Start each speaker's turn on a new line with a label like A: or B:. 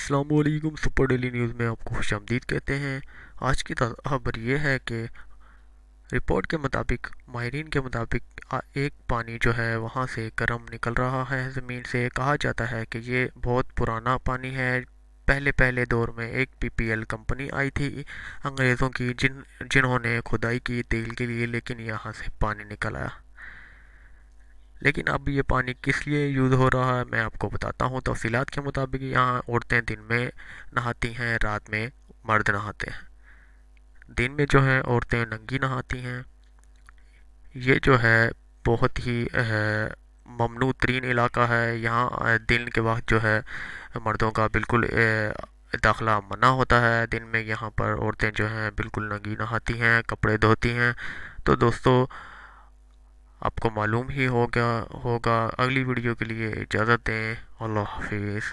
A: अस्सलामुअलैकुम। Super daily news में आपको खुशामदीद कहते हैं। आज की खबर ये है कि रिपोर्ट के मुताबिक, माहिरीन के मुताबिक, एक पानी जो है वहाँ से गर्म निकल रहा है ज़मीन से। कहा जाता है कि ये बहुत पुराना पानी है। पहले पहले दौर में एक पीपीएल कंपनी आई थी अंग्रेज़ों की, जिन्होंने खुदाई की तेल के लिए, लेकिन यहाँ से पानी निकल आया। लेकिन अब ये पानी किस लिए यूज़ हो रहा है मैं आपको बताता हूँ। तफसीलात के मुताबिक यहाँ औरतें दिन में नहाती हैं, रात में मर्द नहाते हैं। दिन में जो है औरतें नंगी नहाती हैं। ये जो है बहुत ही ममनू तरीन इलाका है। यहाँ दिन के वक्त जो है मर्दों का बिल्कुल दाखिला मना होता है। दिन में यहाँ पर औरतें जो हैं बिल्कुल नंगी नहाती हैं, कपड़े धोती हैं। तो दोस्तों, आपको मालूम ही होगा होगा अगली वीडियो के लिए इजाज़त दें। अल्लाह हाफिज़।